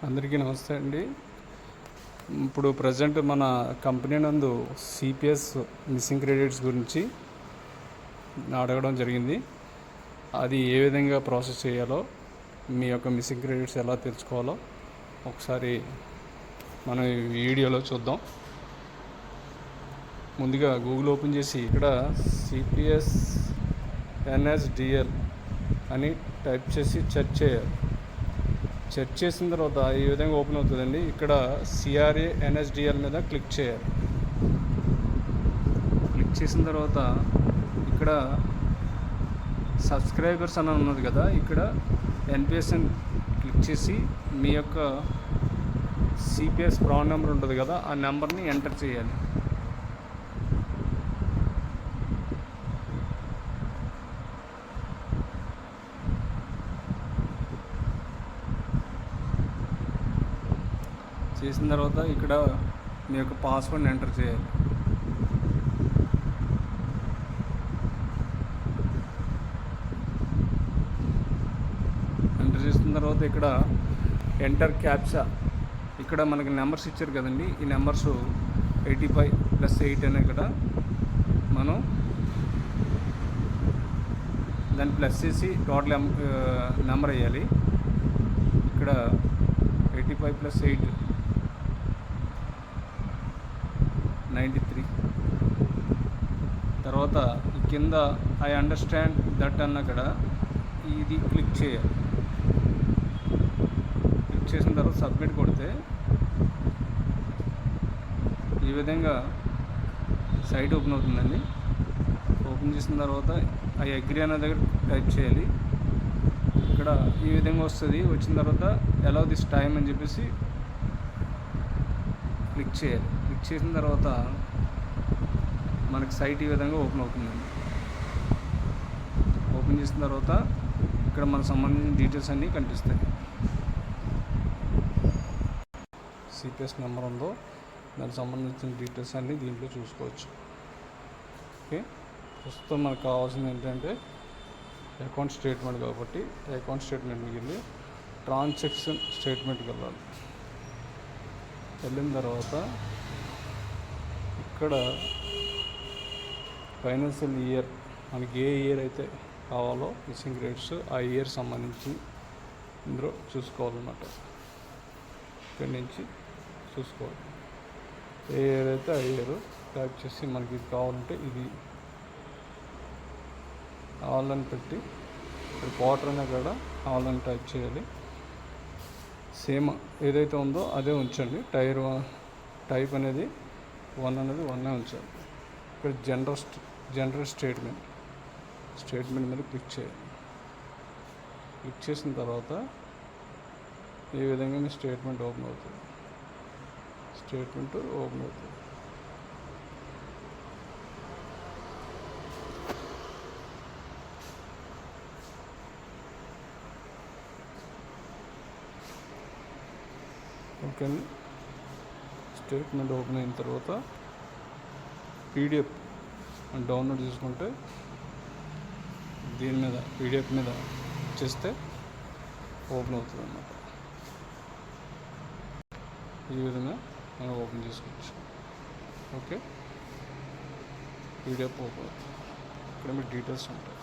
అందరికీ నమస్తే అండి. ఇప్పుడు ప్రజెంట్ మన కంపెనీ నందు సిపిఎస్ మిస్సింగ్ క్రెడిట్స్ గురించి అడగడం జరిగింది. అది ఏ విధంగా ప్రాసెస్ చేయాలో, మీ యొక్క మిస్సింగ్ క్రెడిట్స్ ఎలా తెలుసుకోవాలో ఒకసారి మనం ఈ వీడియోలో చూద్దాం. ముందుగా గూగుల్ ఓపెన్ చేసి ఇక్కడ సిపిఎస్ ఎన్ఎస్డిఎల్ అని టైప్ చేసి సెర్చ్ చేయాలి. సెర్చ్ చేసిన తర్వాత ఈ విధంగా ఓపెన్ అవుతుందండి. ఇక్కడ సిఆర్ఏ ఎన్ఎస్డిఎల్ మీద క్లిక్ చేయాలి. క్లిక్ చేసిన తర్వాత ఇక్కడ సబ్స్క్రైబర్స్ అని ఉన్నది కదా, ఇక్కడ ఎన్పిఎస్ఎన్ క్లిక్ చేసి మీ యొక్క సిపిఎస్ ప్రాన్ నెంబర్ ఉంటుంది కదా, ఆ నెంబర్ని ఎంటర్ చేయాలి. చేసిన తర్వాత ఇక్కడ మీ యొక్క పాస్వర్డ్ని ఎంటర్ చేయాలి. ఎంటర్ చేసిన తర్వాత ఇక్కడ ఎంటర్ క్యాప్చా, ఇక్కడ మనకి నెంబర్స్ ఇచ్చారు కదండి, ఈ నెంబర్స్ 85+8 అనే ఇక్కడ మనం దాన్ని ప్లస్ చేసి టోటల్ నెంబర్ వేయాలి. ఇక్కడ 85+8 93. తర్వాత ఈ కింద ఐ అండర్స్టాండ్ దట్ అన్న అక్కడ ఇది క్లిక్ చేయాలి. క్లిక్ చేసిన తర్వాత సబ్మిట్ కొడితే ఈ విధంగా సైట్ ఓపెన్ అవుతుందండి. ఓపెన్ చేసిన తర్వాత ఐ అగ్రీ అన్న దగ్గర టైప్ చేయాలి. ఇక్కడ ఈ విధంగా వస్తుంది. వచ్చిన తర్వాత అలౌ దిస్ టైమ్ అని చెప్పేసి క్లిక్ చేయాలి. క్లిక్ చేసిన తర్వాత మనకి సైట్ ఈ విధంగా ఓపెన్ అవుతుందండి. ఓపెన్ చేసిన తర్వాత ఇక్కడ మనకు సంబంధించిన డీటెయిల్స్ అన్నీ కనిపిస్తాయి. సిపిఎస్ నెంబర్ ఉందో దానికి సంబంధించిన డీటెయిల్స్ అన్నీ దీంట్లో చూసుకోవచ్చు. ఓకే, ప్రస్తుతం మనకు కావాల్సింది ఏంటంటే అకౌంట్ స్టేట్మెంట్. కాబట్టి అకౌంట్ స్టేట్మెంట్ మిగిలి ట్రాన్సాక్షన్ స్టేట్మెంట్కి వెళ్ళాలి. వెళ్ళిన తర్వాత ఇక్కడ ఫైనాన్షియల్ ఇయర్ మనకి ఏ ఇయర్ అయితే కావాలో మిస్సింగ్ క్రెడిట్స్ ఆ ఇయర్ సంబంధించి ఇందులో చూసుకోవాలన్నమాట. ఇక్కడి నుంచి చూసుకోవాలి. ఏ ఇయర్ అయితే ఆ ఇయర్ టైప్ చేసి మనకి ఇది కావాలంటే ఇది ఆన్లైన్ పెట్టి ఇక్కడ క్వార్టర్ అనే కూడా ఆన్లైన్ టైప్ చేయాలి. సేమ్ ఏదైతే ఉందో అదే ఉంచండి. టైప్ అనేది 1 అనేది 1 ఉంచాలి. ఇక్కడ జనరల్ స్టేట్మెంట్ మీద క్లిక్ చేయాలి. క్లిక్ చేసిన తర్వాత ఈ విధంగా మీ స్టేట్మెంట్ ఓపెన్ అవుతుంది. ఓకే అండి. స్టేట్మెంట్ ఓపెన్ అయిన తర్వాత పీడిఎఫ్ డౌన్లోడ్ చేసుకుంటే దీని మీద పీడిఎఫ్ మీద చేస్తే ఓపెన్ అవుతుంది అన్నమాట. ఈ విధంగా మనం ఓపెన్ చేసుకోవచ్చు. ఓకే, పీడిఎఫ్ ఓపెన్ అవుతుంది. ఇక్కడ మీ డీటెయిల్స్ ఉంటాయి.